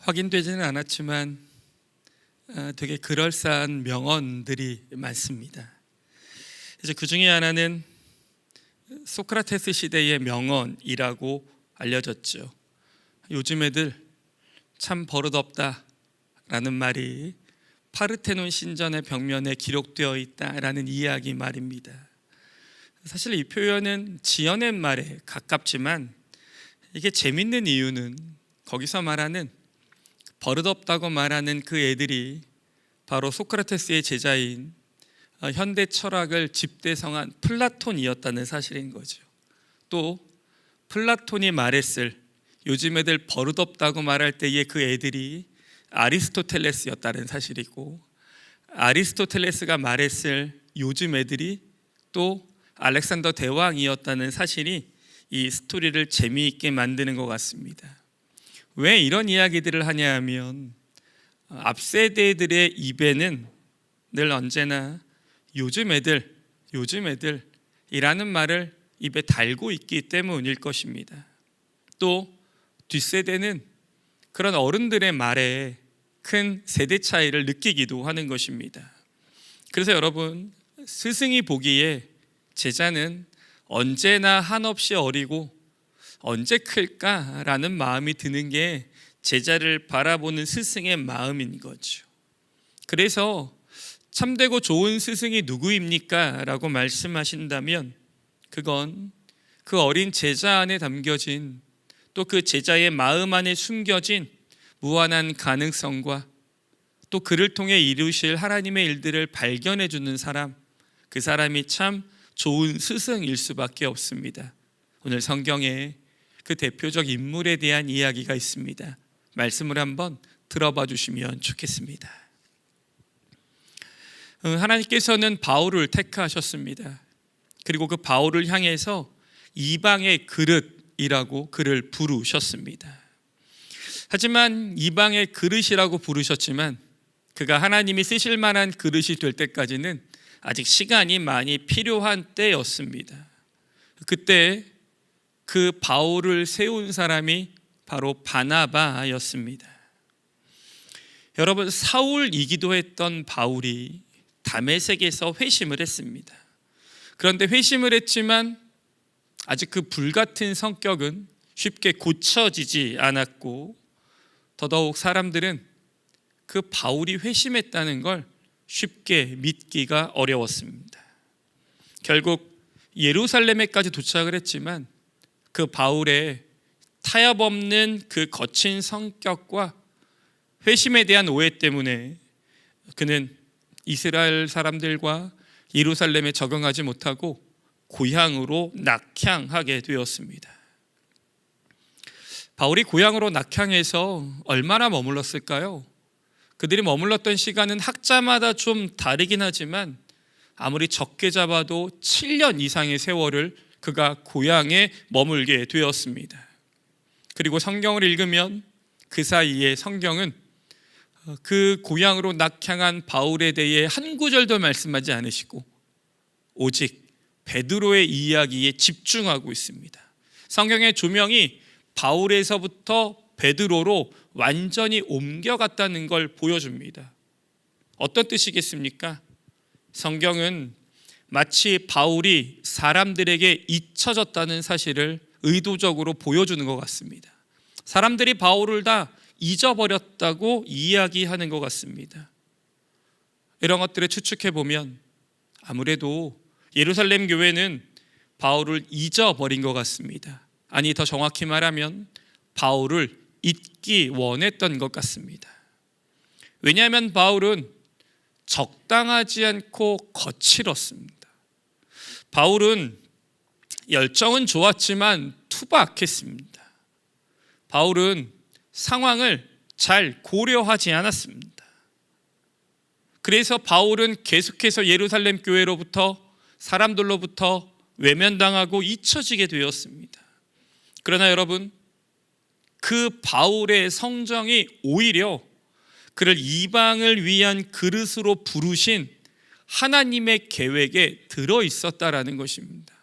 확인되지는 않았지만 되게 그럴싸한 명언들이 많습니다. 이제 그 중에 하나는 소크라테스 시대의 명언이라고 알려졌죠. 요즘 애들 참 버릇없다 라는 말이 파르테논 신전의 벽면에 기록되어 있다라는 이야기 말입니다. 사실 이 표현은 지어낸 말에 가깝지만 이게 재밌는 이유는 거기서 말하는 버릇없다고 말하는 그 애들이 바로 소크라테스의 제자인 현대 철학을 집대성한 플라톤이었다는 사실인 거죠. 또 플라톤이 말했을 요즘 애들 버릇없다고 말할 때의 그 애들이 아리스토텔레스였다는 사실이고, 아리스토텔레스가 말했을 요즘 애들이 또 알렉산더 대왕이었다는 사실이 이 스토리를 재미있게 만드는 것 같습니다. 왜 이런 이야기들을 하냐 하면 앞세대들의 입에는 늘 언제나 요즘 애들이라는 말을 입에 달고 있기 때문일 것입니다. 또 뒷세대는 그런 어른들의 말에 큰 세대 차이를 느끼기도 하는 것입니다. 그래서 여러분, 스승이 보기에 제자는 언제나 한없이 어리고 언제 클까라는 마음이 드는 게 제자를 바라보는 스승의 마음인 거죠. 그래서 참되고 좋은 스승이 누구입니까? 라고 말씀하신다면 그건 그 어린 제자 안에 담겨진, 또 그 제자의 마음 안에 숨겨진 무한한 가능성과 또 그를 통해 이루실 하나님의 일들을 발견해 주는 사람, 그 사람이 참 좋은 스승일 수밖에 없습니다. 오늘 성경에 그 대표적 인물에 대한 이야기가 있습니다. 말씀을 한번 들어봐 주시면 좋겠습니다. 하나님께서는 바울을 택하셨습니다. 그리고 그 바울을 향해서 이방의 그릇이라고 그를 부르셨습니다. 하지만 이방의 그릇이라고 부르셨지만 그가 하나님이 쓰실 만한 그릇이 될 때까지는 아직 시간이 많이 필요한 때였습니다. 그때 그 바울을 세운 사람이 바로 바나바였습니다. 여러분, 사울이기도 했던 바울이 다메섹에서 회심을 했습니다. 그런데 회심을 했지만 아직 그 불같은 성격은 쉽게 고쳐지지 않았고, 더더욱 사람들은 그 바울이 회심했다는 걸 쉽게 믿기가 어려웠습니다. 결국 예루살렘에까지 도착을 했지만 그 바울의 타협없는 그 거친 성격과 회심에 대한 오해 때문에 그는 이스라엘 사람들과 예루살렘에 적응하지 못하고 고향으로 낙향하게 되었습니다. 바울이 고향으로 낙향해서 얼마나 머물렀을까요? 그들이 머물렀던 시간은 학자마다 좀 다르긴 하지만 아무리 적게 잡아도 7년 이상의 세월을 그가 고향에 머물게 되었습니다. 그리고 성경을 읽으면 그 사이에 성경은 그 고향으로 낙향한 바울에 대해 한 구절도 말씀하지 않으시고 오직 베드로의 이야기에 집중하고 있습니다. 성경의 조명이 바울에서부터 베드로로 완전히 옮겨갔다는 걸 보여줍니다. 어떤 뜻이겠습니까? 성경은 마치 바울이 사람들에게 잊혀졌다는 사실을 의도적으로 보여주는 것 같습니다. 사람들이 바울을 다 잊어버렸다고 이야기하는 것 같습니다. 이런 것들을 추측해 보면 아무래도 예루살렘 교회는 바울을 잊어버린 것 같습니다. 아니, 더 정확히 말하면 바울을 잊기 원했던 것 같습니다. 왜냐하면 바울은 적당하지 않고 거칠었습니다. 바울은 열정은 좋았지만 투박했습니다. 바울은 상황을 잘 고려하지 않았습니다. 그래서 바울은 계속해서 예루살렘 교회로부터, 사람들로부터 외면당하고 잊혀지게 되었습니다. 그러나 여러분, 그 바울의 성정이 오히려 그를 이방을 위한 그릇으로 부르신 하나님의 계획에 들어 있었다라는 것입니다.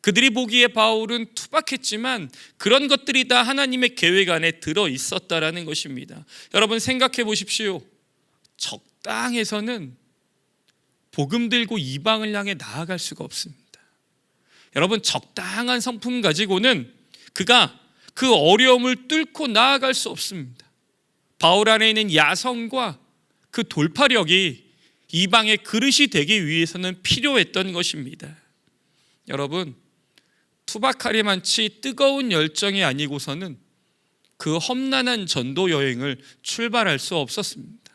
그들이 보기에 바울은 투박했지만 그런 것들이 다 하나님의 계획 안에 들어 있었다라는 것입니다. 여러분 생각해 보십시오. 적당해서는 복음 들고 이방을 향해 나아갈 수가 없습니다. 여러분 적당한 성품 가지고는 그가 그 어려움을 뚫고 나아갈 수 없습니다. 바울 안에 있는 야성과 그 돌파력이 이방의 그릇이 되기 위해서는 필요했던 것입니다. 여러분 투박하리만치 뜨거운 열정이 아니고서는 그 험난한 전도 여행을 출발할 수 없었습니다.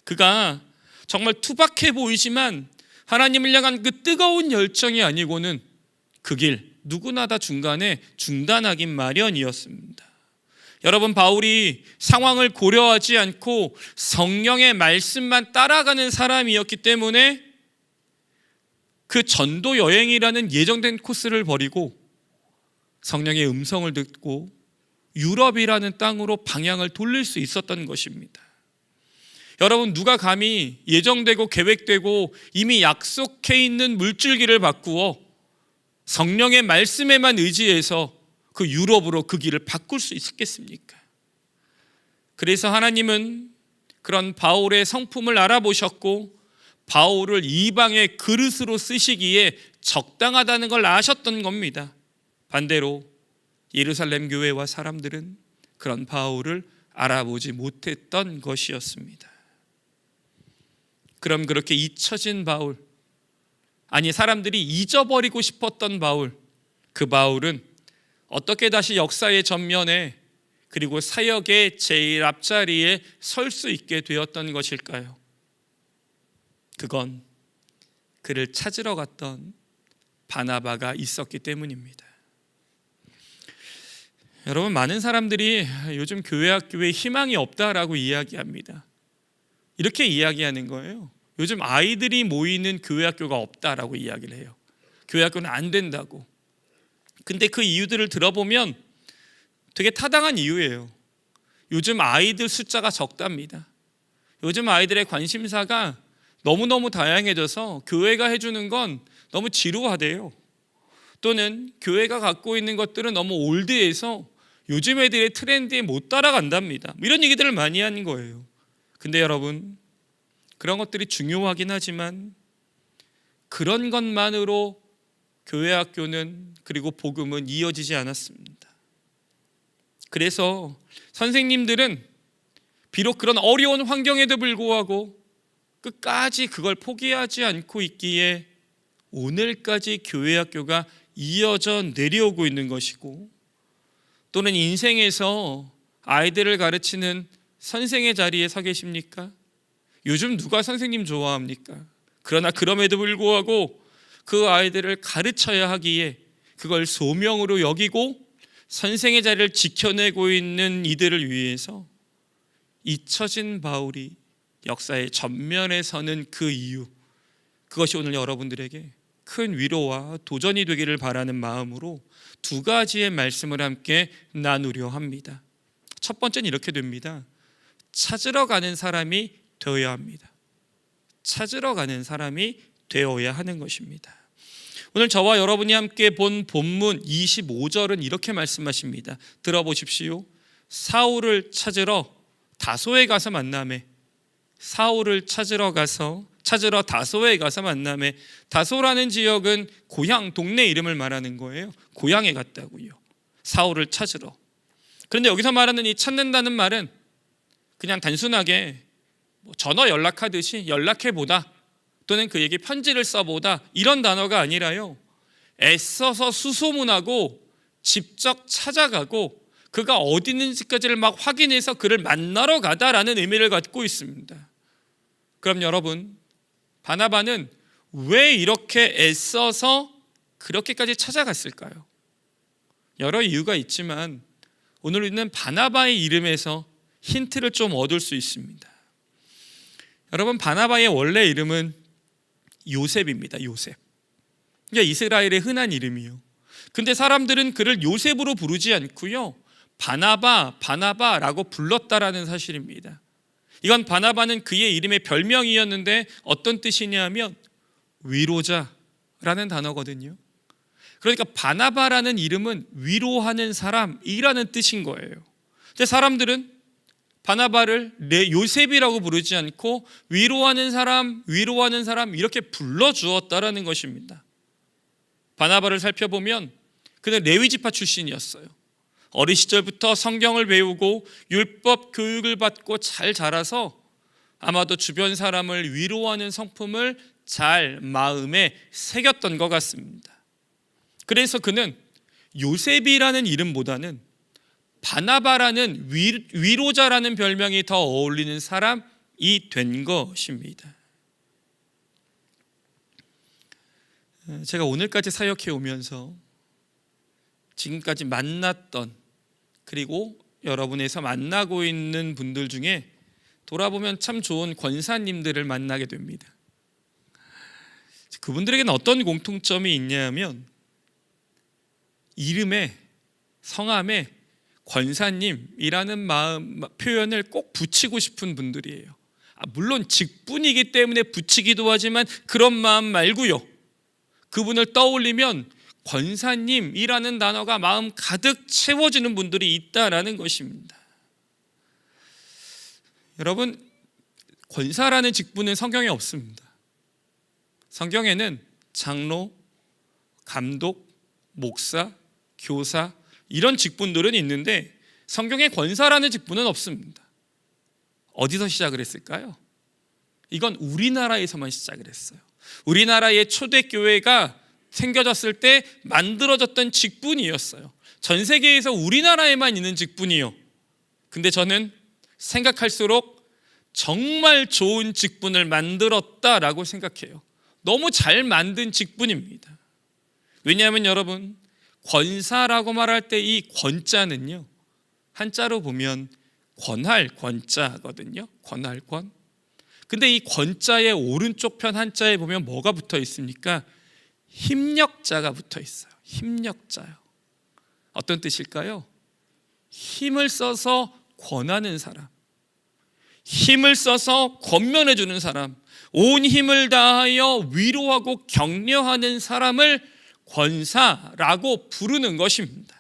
그가 정말 투박해 보이지만 하나님을 향한 그 뜨거운 열정이 아니고는 그 길 누구나 다 중간에 중단하긴 마련이었습니다. 여러분 바울이 상황을 고려하지 않고 성령의 말씀만 따라가는 사람이었기 때문에 그 전도 여행이라는 예정된 코스를 버리고 성령의 음성을 듣고 유럽이라는 땅으로 방향을 돌릴 수 있었던 것입니다. 여러분 누가 감히 예정되고 계획되고 이미 약속해 있는 물줄기를 바꾸어 성령의 말씀에만 의지해서 그 유럽으로 그 길을 바꿀 수 있겠습니까? 그래서 하나님은 그런 바울의 성품을 알아보셨고 바울을 이방의 그릇으로 쓰시기에 적당하다는 걸 아셨던 겁니다. 반대로 예루살렘 교회와 사람들은 그런 바울을 알아보지 못했던 것이었습니다. 그럼 그렇게 잊혀진 바울, 아니 사람들이 잊어버리고 싶었던 바울, 그 바울은 어떻게 다시 역사의 전면에 그리고 사역의 제일 앞자리에 설 수 있게 되었던 것일까요? 그건 그를 찾으러 갔던 바나바가 있었기 때문입니다. 여러분 많은 사람들이 요즘 교회 학교에 희망이 없다라고 이야기합니다. 이렇게 이야기하는 거예요. 요즘 아이들이 모이는 교회 학교가 없다라고 이야기를 해요. 교회 학교는 안 된다고. 근데 그 이유들을 들어보면 되게 타당한 이유예요. 요즘 아이들 숫자가 적답니다. 요즘 아이들의 관심사가 너무너무 다양해져서 교회가 해주는 건 너무 지루하대요. 또는 교회가 갖고 있는 것들은 너무 올드해서 요즘 애들의 트렌드에 못 따라간답니다. 이런 얘기들을 많이 하는 거예요. 근데 여러분 그런 것들이 중요하긴 하지만 그런 것만으로 교회 학교는 그리고 복음은 이어지지 않았습니다. 그래서 선생님들은 비록 그런 어려운 환경에도 불구하고 끝까지 그걸 포기하지 않고 있기에 오늘까지 교회 학교가 이어져 내려오고 있는 것이고 또는 인생에서 아이들을 가르치는 선생의 자리에 서 계십니까? 요즘 누가 선생님 좋아합니까? 그러나 그럼에도 불구하고 그 아이들을 가르쳐야 하기에 그걸 소명으로 여기고 선생의 자리를 지켜내고 있는 이들을 위해서 잊혀진 바울이 역사의 전면에 서는 그 이유, 그것이 오늘 여러분들에게 큰 위로와 도전이 되기를 바라는 마음으로 두 가지의 말씀을 함께 나누려 합니다. 첫 번째는 이렇게 됩니다. 찾으러 가는 사람이 되어야 합니다. 찾으러 가는 사람이 되어야 하는 것입니다. 오늘 저와 여러분이 함께 본 본문 25절은 이렇게 말씀하십니다. 들어보십시오. 사울을 찾으러 다소에 가서 만나매. 사울을 찾으러 다소에 가서 만나매. 다소라는 지역은 고향, 동네 이름을 말하는 거예요. 고향에 갔다고요. 사울을 찾으러. 그런데 여기서 말하는 이 찾는다는 말은 그냥 단순하게 전화 연락하듯이 연락해보다 또는 그에게 편지를 써보다 이런 단어가 아니라요, 애써서 수소문하고 직접 찾아가고 그가 어디 있는지까지를 막 확인해서 그를 만나러 가다라는 의미를 갖고 있습니다. 그럼 여러분, 바나바는 왜 이렇게 애써서 그렇게까지 찾아갔을까요? 여러 이유가 있지만 오늘 우리는 바나바의 이름에서 힌트를 좀 얻을 수 있습니다. 여러분, 바나바의 원래 이름은 요셉입니다. 요셉. 그러니까 이스라엘의 흔한 이름이요. 근데 사람들은 그를 요셉으로 부르지 않고요, 바나바라고 불렀다라는 사실입니다. 이건 바나바는 그의 이름의 별명이었는데 어떤 뜻이냐 하면 위로자라는 단어거든요. 그러니까 바나바라는 이름은 위로하는 사람이라는 뜻인 거예요. 근데 사람들은 바나바를 요셉이라고 부르지 않고 위로하는 사람 이렇게 불러주었다라는 것입니다. 바나바를 살펴보면 그는 레위 지파 출신이었어요. 어린 시절부터 성경을 배우고 율법 교육을 받고 잘 자라서 아마도 주변 사람을 위로하는 성품을 잘 마음에 새겼던 것 같습니다. 그래서 그는 요셉이라는 이름보다는 바나바라는 위로자라는 별명이 더 어울리는 사람이 된 것입니다. 제가 오늘까지 사역해 오면서 지금까지 만났던, 그리고 여러분에서 만나고 있는 분들 중에 돌아보면 참 좋은 권사님들을 만나게 됩니다. 그분들에게는 어떤 공통점이 있냐면 이름에, 성함에 권사님이라는 표현을 꼭 붙이고 싶은 분들이에요. 물론 직분이기 때문에 붙이기도 하지만 그런 마음 말고요, 그분을 떠올리면 권사님이라는 단어가 마음 가득 채워지는 분들이 있다라는 것입니다. 여러분, 권사라는 직분은 성경에 없습니다. 성경에는 장로, 감독, 목사, 교사 이런 직분들은 있는데 성경에 권사라는 직분은 없습니다. 어디서 시작을 했을까요? 이건 우리나라에서만 시작을 했어요. 우리나라의 초대교회가 생겨졌을 때 만들어졌던 직분이었어요. 전 세계에서 우리나라에만 있는 직분이요. 근데 저는 생각할수록 정말 좋은 직분을 만들었다라고 생각해요. 너무 잘 만든 직분입니다. 왜냐하면 여러분, 권사라고 말할 때 이 권자는요, 한자로 보면 권할 권자거든요. 권할 권. 근데 이 권자의 오른쪽 편 한자에 보면 뭐가 붙어 있습니까? 힘력자가 붙어 있어요. 힘력자요. 어떤 뜻일까요? 힘을 써서 권하는 사람, 힘을 써서 권면해 주는 사람, 온 힘을 다하여 위로하고 격려하는 사람을 권사라고 부르는 것입니다.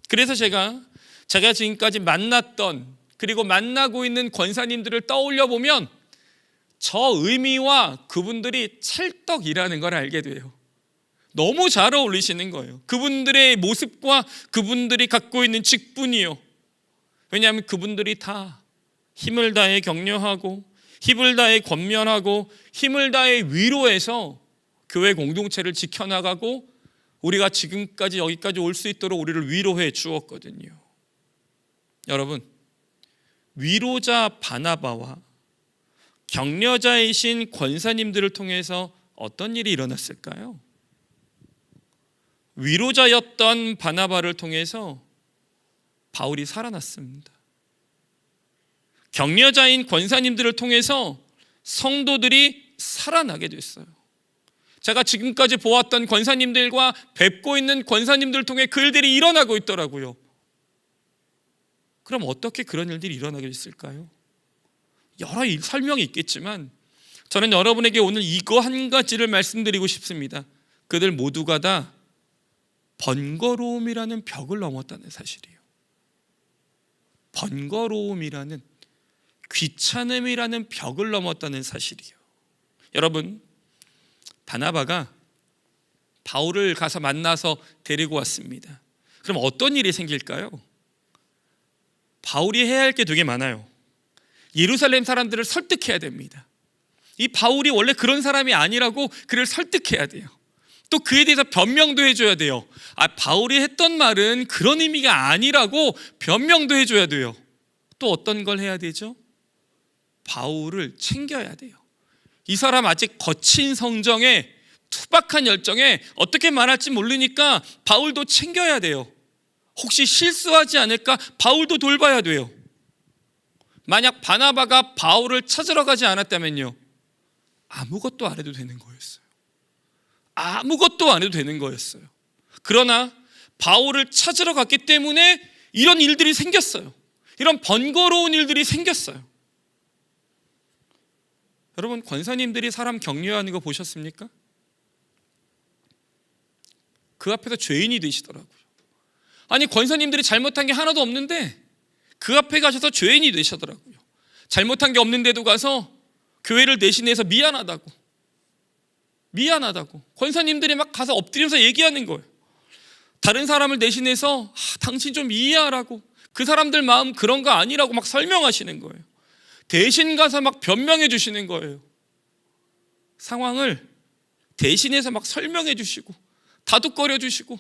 그래서 제가 지금까지 만났던, 그리고 만나고 있는 권사님들을 떠올려 보면 저 의미와 그분들이 찰떡이라는 걸 알게 돼요. 너무 잘 어울리시는 거예요. 그분들의 모습과 그분들이 갖고 있는 직분이요. 왜냐하면 그분들이 다 힘을 다해 격려하고, 힘을 다해 권면하고, 힘을 다해 위로해서 교회 공동체를 지켜나가고 우리가 지금까지 여기까지 올 수 있도록 우리를 위로해 주었거든요. 여러분, 위로자 바나바와 격려자이신 권사님들을 통해서 어떤 일이 일어났을까요? 위로자였던 바나바를 통해서 바울이 살아났습니다. 격려자인 권사님들을 통해서 성도들이 살아나게 됐어요. 제가 지금까지 보았던 권사님들과 뵙고 있는 권사님들을 통해 그 일들이 일어나고 있더라고요. 그럼 어떻게 그런 일들이 일어나게 됐을까요? 여러 설명이 있겠지만 저는 여러분에게 오늘 이거 한 가지를 말씀드리고 싶습니다. 그들 모두가 다 번거로움이라는 벽을 넘었다는 사실이에요. 번거로움이라는, 귀찮음이라는 벽을 넘었다는 사실이에요. 여러분, 바나바가 바울을 가서 만나서 데리고 왔습니다. 그럼 어떤 일이 생길까요? 바울이 해야 할 게 되게 많아요. 예루살렘 사람들을 설득해야 됩니다. 이 바울이 원래 그런 사람이 아니라고 그를 설득해야 돼요. 또 그에 대해서 변명도 해줘야 돼요. 바울이 했던 말은 그런 의미가 아니라고 변명도 해줘야 돼요. 또 어떤 걸 해야 되죠? 바울을 챙겨야 돼요. 이 사람 아직 거친 성정에, 투박한 열정에 어떻게 말할지 모르니까 바울도 챙겨야 돼요. 혹시 실수하지 않을까 바울도 돌봐야 돼요. 만약 바나바가 바울을 찾으러 가지 않았다면요, 아무것도 안 해도 되는 거였어요. 아무것도 안 해도 되는 거였어요. 그러나 바울을 찾으러 갔기 때문에 이런 일들이 생겼어요. 이런 번거로운 일들이 생겼어요. 여러분, 권사님들이 사람 격려하는 거 보셨습니까? 그 앞에서 죄인이 되시더라고요. 아니, 권사님들이 잘못한 게 하나도 없는데 그 앞에 가셔서 죄인이 되시더라고요. 잘못한 게 없는데도 가서 교회를 대신해서 미안하다고 권사님들이 막 가서 엎드려서 얘기하는 거예요. 다른 사람을 대신해서 당신 좀 이해하라고, 그 사람들 마음 그런 거 아니라고 막 설명하시는 거예요. 대신 가서 막 변명해 주시는 거예요. 상황을 대신해서 막 설명해 주시고 다독거려 주시고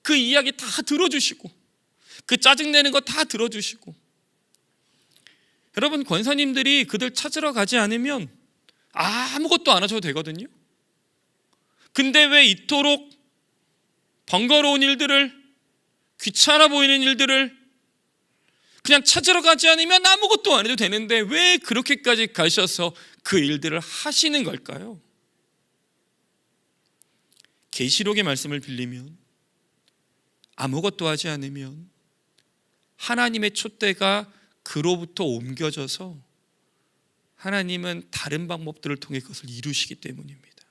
그 이야기 다 들어주시고 그 짜증내는 거 다 들어주시고. 여러분, 권사님들이 그들 찾으러 가지 않으면 아무것도 안 하셔도 되거든요. 근데 왜 이토록 번거로운 일들을, 귀찮아 보이는 일들을 그냥 찾으러 가지 않으면 아무것도 안 해도 되는데 왜 그렇게까지 가셔서 그 일들을 하시는 걸까요? 계시록의 말씀을 빌리면 아무것도 하지 않으면 하나님의 촛대가 그로부터 옮겨져서 하나님은 다른 방법들을 통해 그것을 이루시기 때문입니다.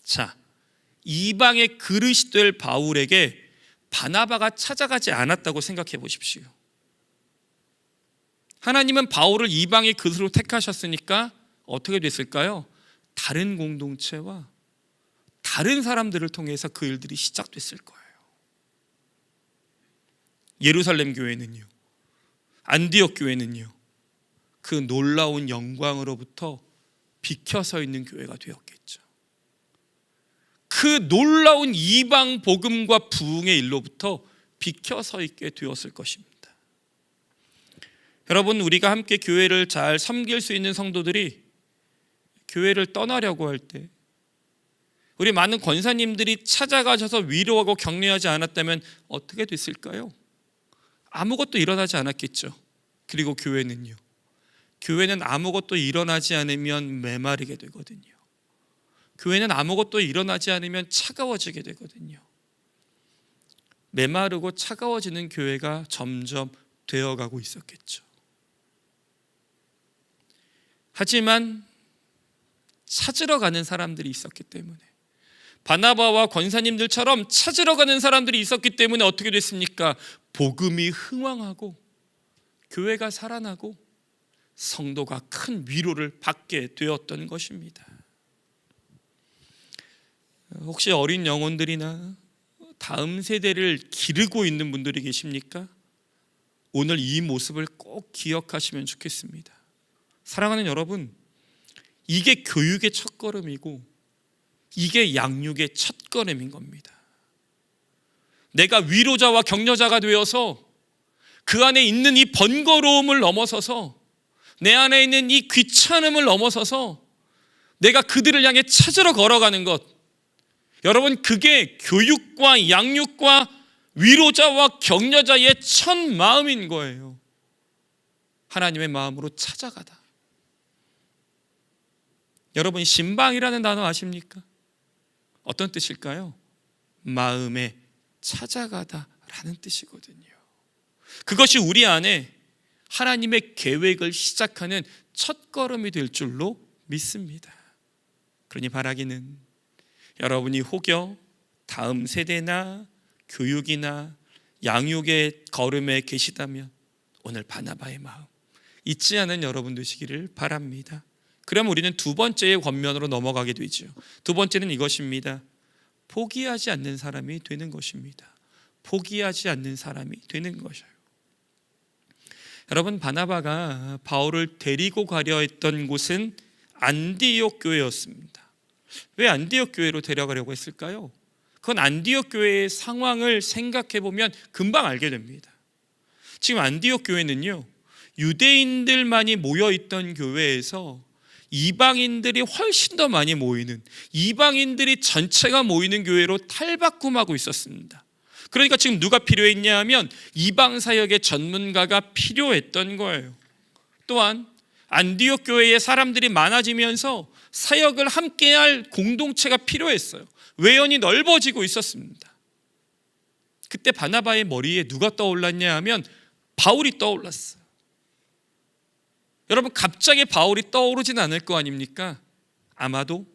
자, 이방의 그릇이 될 바울에게 바나바가 찾아가지 않았다고 생각해 보십시오. 하나님은 바울을 이방의 그릇으로 택하셨으니까 어떻게 됐을까요? 다른 공동체와 다른 사람들을 통해서 그 일들이 시작됐을 거예요. 예루살렘 교회는요, 안디옥 교회는요, 그 놀라운 영광으로부터 비켜서 있는 교회가 되었겠죠. 그 놀라운 이방 복음과 부흥의 일로부터 비켜서 있게 되었을 것입니다. 여러분, 우리가 함께 교회를 잘 섬길 수 있는 성도들이 교회를 떠나려고 할 때 우리 많은 권사님들이 찾아가셔서 위로하고 격려하지 않았다면 어떻게 됐을까요? 아무것도 일어나지 않았겠죠. 그리고 교회는 아무것도 일어나지 않으면 메마르게 되거든요. 교회는 아무것도 일어나지 않으면 차가워지게 되거든요. 메마르고 차가워지는 교회가 점점 되어가고 있었겠죠. 하지만 찾으러 가는 사람들이 있었기 때문에, 바나바와 권사님들처럼 찾으러 가는 사람들이 있었기 때문에 어떻게 됐습니까? 복음이 흥왕하고 교회가 살아나고 성도가 큰 위로를 받게 되었던 것입니다. 혹시 어린 영혼들이나 다음 세대를 기르고 있는 분들이 계십니까? 오늘 이 모습을 꼭 기억하시면 좋겠습니다. 사랑하는 여러분, 이게 교육의 첫걸음이고 이게 양육의 첫걸음인 겁니다. 내가 위로자와 격려자가 되어서 그 안에 있는 이 번거로움을 넘어서서, 내 안에 있는 이 귀찮음을 넘어서서 내가 그들을 향해 찾으러 걸어가는 것, 여러분, 그게 교육과 양육과 위로자와 격려자의 첫 마음인 거예요. 하나님의 마음으로 찾아가다. 여러분, 신방이라는 단어 아십니까? 어떤 뜻일까요? 마음에 찾아가다 라는 뜻이거든요. 그것이 우리 안에 하나님의 계획을 시작하는 첫걸음이 될 줄로 믿습니다. 그러니 바라기는 여러분이 혹여 다음 세대나 교육이나 양육의 걸음에 계시다면 오늘 바나바의 마음 잊지 않은 여러분 되시기를 바랍니다. 그럼 우리는 두 번째의 권면으로 넘어가게 되죠. 두 번째는 이것입니다. 포기하지 않는 사람이 되는 것입니다. 포기하지 않는 사람이 되는 것이에요. 여러분, 바나바가 바울을 데리고 가려 했던 곳은 안디옥 교회였습니다. 왜 안디옥 교회로 데려가려고 했을까요? 그건 안디옥 교회의 상황을 생각해 보면 금방 알게 됩니다. 지금 안디옥 교회는요, 유대인들만이 모여있던 교회에서 이방인들이 훨씬 더 많이 모이는, 이방인들이 전체가 모이는 교회로 탈바꿈하고 있었습니다. 그러니까 지금 누가 필요했냐 하면 이방 사역의 전문가가 필요했던 거예요. 또한 안디옥 교회에 사람들이 많아지면서 사역을 함께할 공동체가 필요했어요. 외연이 넓어지고 있었습니다. 그때 바나바의 머리에 누가 떠올랐냐 하면 바울이 떠올랐어요. 여러분, 갑자기 바울이 떠오르진 않을 거 아닙니까? 아마도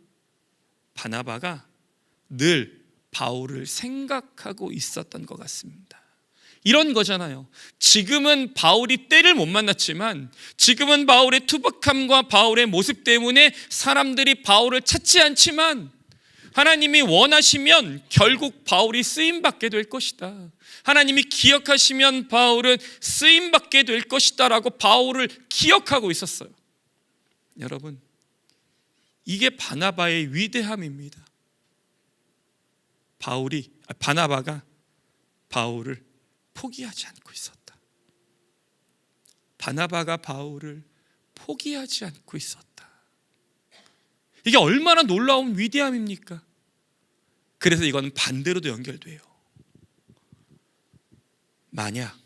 바나바가 늘 바울을 생각하고 있었던 것 같습니다. 이런 거잖아요. 지금은 바울이 때를 못 만났지만, 지금은 바울의 투박함과 바울의 모습 때문에 사람들이 바울을 찾지 않지만, 하나님이 원하시면 결국 바울이 쓰임받게 될 것이다. 하나님이 기억하시면 바울은 쓰임받게 될 것이다 라고 바울을 기억하고 있었어요. 여러분, 이게 바나바의 위대함입니다. 바나바가 바울을 포기하지 않고 있었다. 바나바가 바울을 포기하지 않고 있었다. 이게 얼마나 놀라운 위대함입니까? 그래서 이건 반대로도 연결돼요. 만약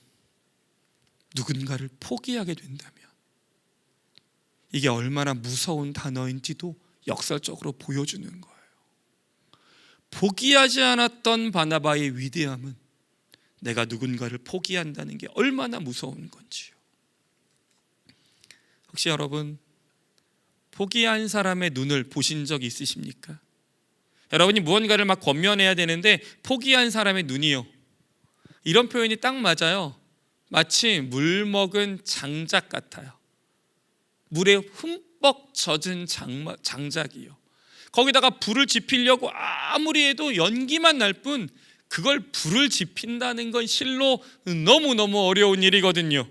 누군가를 포기하게 된다면 이게 얼마나 무서운 단어인지도 역설적으로 보여주는 거예요. 포기하지 않았던 바나바의 위대함은 내가 누군가를 포기한다는 게 얼마나 무서운 건지요. 혹시 여러분 포기한 사람의 눈을 보신 적 있으십니까? 여러분이 무언가를 막 권면해야 되는데 포기한 사람의 눈이요, 이런 표현이 딱 맞아요. 마치 물 먹은 장작 같아요. 물에 흠뻑 젖은 장작이요. 거기다가 불을 지피려고 아무리 해도 연기만 날 뿐 그걸 불을 지핀다는 건 실로 너무너무 어려운 일이거든요.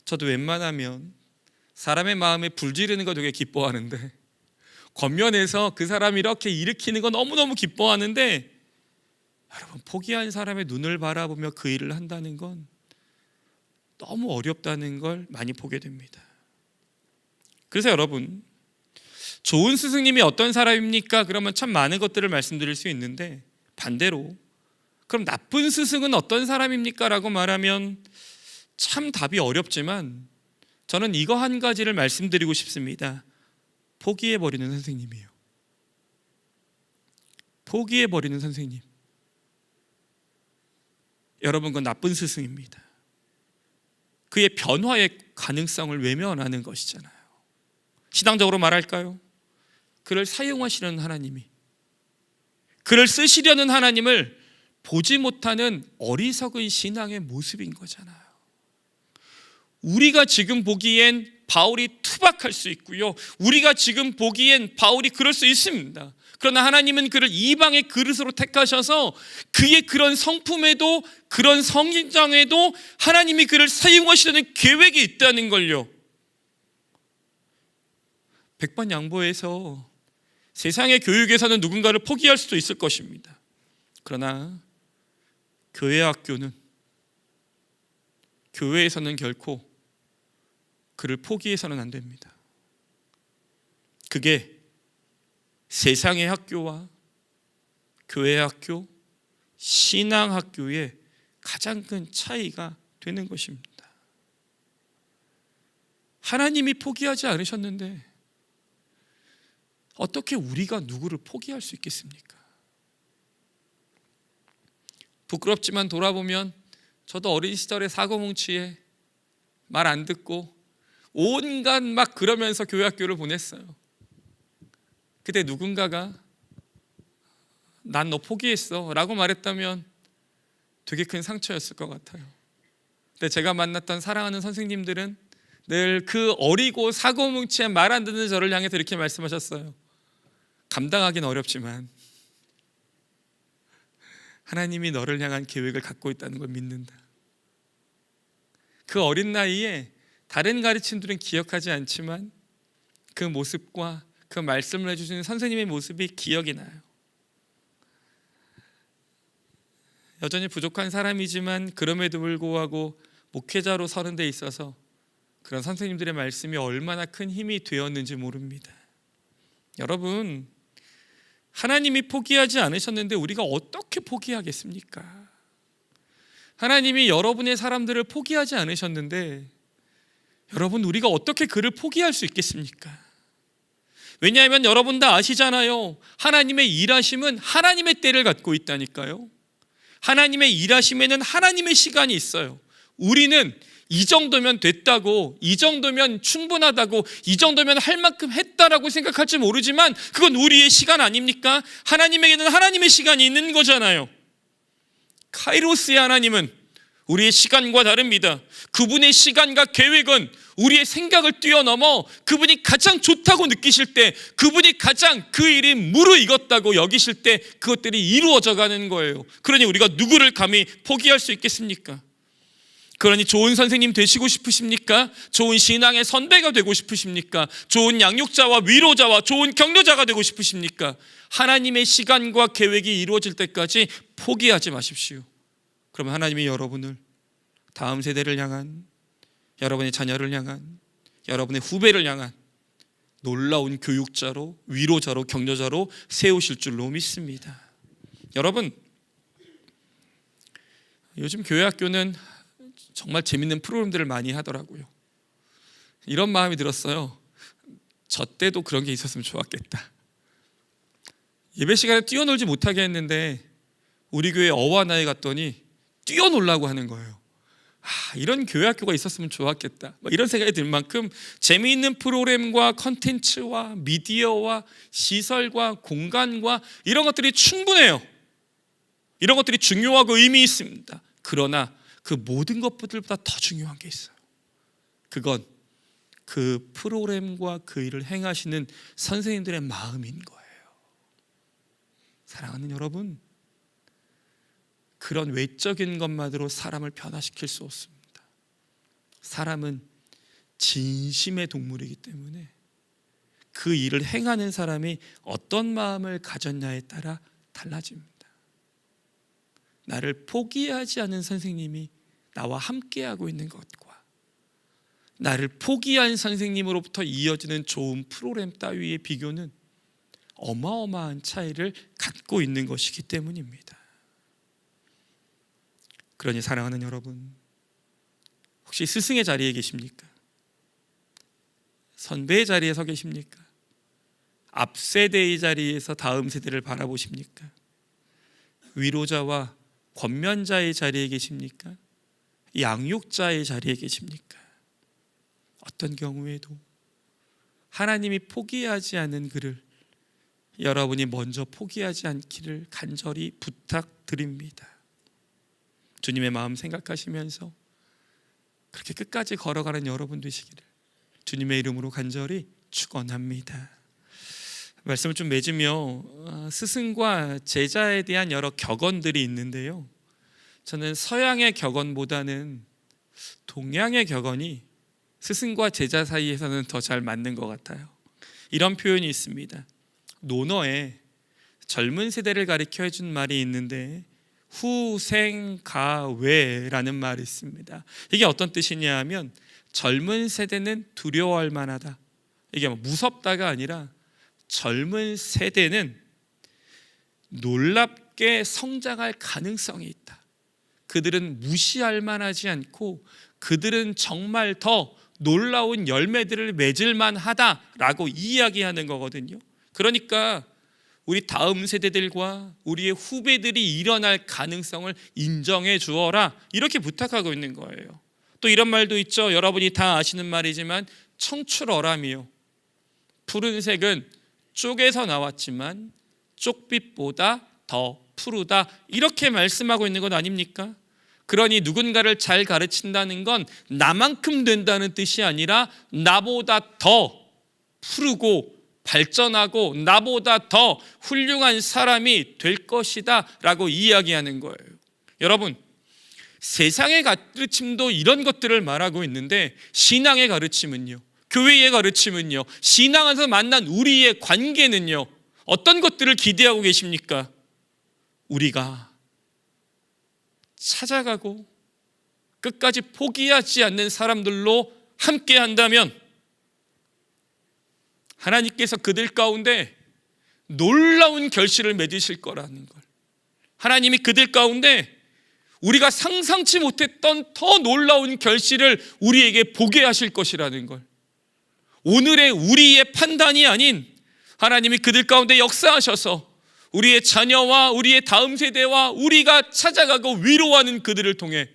저도 웬만하면 사람의 마음에 불 지르는 거 되게 기뻐하는데, 겉면에서 그 사람이 이렇게 일으키는 거 너무너무 기뻐하는데, 여러분 포기한 사람의 눈을 바라보며 그 일을 한다는 건 너무 어렵다는 걸 많이 보게 됩니다. 그래서 여러분, 좋은 스승님이 어떤 사람입니까? 그러면 참 많은 것들을 말씀드릴 수 있는데, 반대로 그럼 나쁜 스승은 어떤 사람입니까? 라고 말하면 참 답이 어렵지만 저는 이거 한 가지를 말씀드리고 싶습니다. 포기해버리는 선생님이에요. 포기해버리는 선생님. 여러분, 그건 나쁜 스승입니다. 그의 변화의 가능성을 외면하는 것이잖아요. 신앙적으로 말할까요? 그를 사용하시는 하나님이, 그를 쓰시려는 하나님을 보지 못하는 어리석은 신앙의 모습인 거잖아요. 우리가 지금 보기엔 바울이 투박할 수 있고요, 우리가 지금 보기엔 바울이 그럴 수 있습니다. 그러나 하나님은 그를 이방의 그릇으로 택하셔서 그의 그런 성품에도 그런 성장에도 하나님이 그를 사용하시려는 계획이 있다는 걸요. 백반양보해서 세상의 교육에서는 누군가를 포기할 수도 있을 것입니다. 그러나 교회 학교는, 교회에서는 결코 그를 포기해서는 안 됩니다. 그게 세상의 학교와 교회 학교, 신앙 학교의 가장 큰 차이가 되는 것입니다. 하나님이 포기하지 않으셨는데 어떻게 우리가 누구를 포기할 수 있겠습니까? 부끄럽지만 돌아보면 저도 어린 시절에 사고뭉치에 말 안 듣고 온갖 막 그러면서 교회 학교를 보냈어요. 그때 누군가가 난 너 포기했어 라고 말했다면 되게 큰 상처였을 것 같아요. 근데 제가 만났던 사랑하는 선생님들은 늘 그 어리고 사고뭉치에 말 안 듣는 저를 향해서 이렇게 말씀하셨어요. 감당하기는 어렵지만 하나님이 너를 향한 계획을 갖고 있다는 걸 믿는다. 그 어린 나이에 다른 가르침들은 기억하지 않지만 그 모습과 그 말씀을 해주시는 선생님의 모습이 기억이 나요. 여전히 부족한 사람이지만 그럼에도 불구하고 목회자로 서는 데 있어서 그런 선생님들의 말씀이 얼마나 큰 힘이 되었는지 모릅니다. 여러분, 하나님이 포기하지 않으셨는데 우리가 어떻게 포기하겠습니까? 하나님이 여러분의 사람들을 포기하지 않으셨는데 여러분, 우리가 어떻게 그를 포기할 수 있겠습니까? 왜냐하면 여러분 다 아시잖아요. 하나님의 일하심은 하나님의 때를 갖고 있다니까요. 하나님의 일하심에는 하나님의 시간이 있어요. 우리는 이 정도면 됐다고, 이 정도면 충분하다고, 이 정도면 할 만큼 했다라고 생각할지 모르지만 그건 우리의 시간 아닙니까? 하나님에게는 하나님의 시간이 있는 거잖아요. 카이로스의 하나님은 우리의 시간과 다릅니다. 그분의 시간과 계획은 우리의 생각을 뛰어넘어 그분이 가장 좋다고 느끼실 때, 그분이 가장 그 일이 무르익었다고 여기실 때 그것들이 이루어져 가는 거예요. 그러니 우리가 누구를 감히 포기할 수 있겠습니까? 그러니 좋은 선생님 되시고 싶으십니까? 좋은 신앙의 선배가 되고 싶으십니까? 좋은 양육자와 위로자와 좋은 격려자가 되고 싶으십니까? 하나님의 시간과 계획이 이루어질 때까지 포기하지 마십시오. 그러면 하나님이 여러분을 다음 세대를 향한, 여러분의 자녀를 향한, 여러분의 후배를 향한 놀라운 교육자로, 위로자로, 격려자로 세우실 줄로 믿습니다. 여러분, 요즘 교회 학교는 정말 재밌는 프로그램들을 많이 하더라고요. 이런 마음이 들었어요. 저 때도 그런 게 있었으면 좋았겠다. 예배 시간에 뛰어놀지 못하게 했는데 우리 교회 어와나에 갔더니 뛰어놀라고 하는 거예요. 이런 교회 학교가 있었으면 좋았겠다, 이런 생각이 들 만큼 재미있는 프로그램과 컨텐츠와 미디어와 시설과 공간과 이런 것들이 충분해요. 이런 것들이 중요하고 의미 있습니다. 그러나 그 모든 것들보다 더 중요한 게 있어요. 그건 그 프로그램과 그 일을 행하시는 선생님들의 마음인 거예요. 사랑하는 여러분, 그런 외적인 것만으로 사람을 변화시킬 수 없습니다. 사람은 진심의 동물이기 때문에 그 일을 행하는 사람이 어떤 마음을 가졌냐에 따라 달라집니다. 나를 포기하지 않은 선생님이 나와 함께하고 있는 것과 나를 포기한 선생님으로부터 이어지는 좋은 프로그램 따위의 비교는 어마어마한 차이를 갖고 있는 것이기 때문입니다. 그러니 사랑하는 여러분, 혹시 스승의 자리에 계십니까? 선배의 자리에 서 계십니까? 앞세대의 자리에서 다음 세대를 바라보십니까? 위로자와 권면자의 자리에 계십니까? 양육자의 자리에 계십니까? 어떤 경우에도 하나님이 포기하지 않은 그를 여러분이 먼저 포기하지 않기를 간절히 부탁드립니다. 주님의 마음 생각하시면서 그렇게 끝까지 걸어가는 여러분 되시기를 주님의 이름으로 간절히 축원합니다. 말씀을 좀 맺으며 스승과 제자에 대한 여러 격언들이 있는데요, 저는 서양의 격언보다는 동양의 격언이 스승과 제자 사이에서는 더 잘 맞는 것 같아요. 이런 표현이 있습니다. 논어에 젊은 세대를 가리켜 해준 말이 있는데 후생가외라는 말이 있습니다. 이게 어떤 뜻이냐 하면 젊은 세대는 두려워할 만하다. 이게 무섭다가 아니라 젊은 세대는 놀랍게 성장할 가능성이 있다. 그들은 무시할 만하지 않고 그들은 정말 더 놀라운 열매들을 맺을 만하다라고 이야기하는 거거든요. 그러니까 우리 다음 세대들과 우리의 후배들이 일어날 가능성을 인정해 주어라, 이렇게 부탁하고 있는 거예요. 또 이런 말도 있죠. 여러분이 다 아시는 말이지만 청출어람이요, 푸른색은 쪽에서 나왔지만 쪽빛보다 더 푸르다, 이렇게 말씀하고 있는 것 아닙니까? 그러니 누군가를 잘 가르친다는 건 나만큼 된다는 뜻이 아니라 나보다 더 푸르고 발전하고 나보다 더 훌륭한 사람이 될 것이다 라고 이야기하는 거예요. 여러분, 세상의 가르침도 이런 것들을 말하고 있는데 신앙의 가르침은요, 교회의 가르침은요, 신앙 안에서 만난 우리의 관계는요, 어떤 것들을 기대하고 계십니까? 우리가 찾아가고 끝까지 포기하지 않는 사람들로 함께 한다면 하나님께서 그들 가운데 놀라운 결실을 맺으실 거라는 걸, 하나님이 그들 가운데 우리가 상상치 못했던 더 놀라운 결실을 우리에게 보게 하실 것이라는 걸, 오늘의 우리의 판단이 아닌 하나님이 그들 가운데 역사하셔서 우리의 자녀와 우리의 다음 세대와 우리가 찾아가고 위로하는 그들을 통해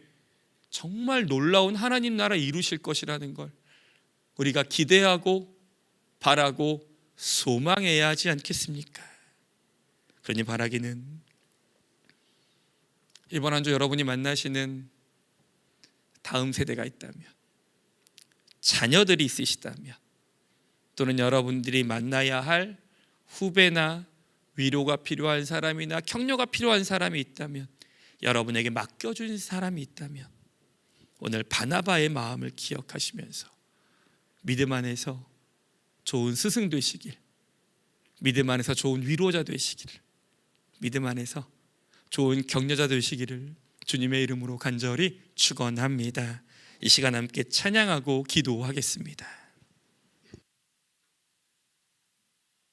정말 놀라운 하나님 나라 이루실 것이라는 걸 우리가 기대하고 바라고 소망해야 하지 않겠습니까? 그러니 바라기는 이번 한 주 여러분이 만나시는 다음 세대가 있다면, 자녀들이 있으시다면, 또는 여러분들이 만나야 할 후배나 위로가 필요한 사람이나 격려가 필요한 사람이 있다면, 여러분에게 맡겨준 사람이 있다면 오늘 바나바의 마음을 기억하시면서 믿음 안에서 좋은 스승 되시길, 믿음 안에서 좋은 위로자 되시기를, 믿음 안에서 좋은 격려자 되시기를 주님의 이름으로 간절히 축원합니다. 이 시간 함께 찬양하고 기도하겠습니다.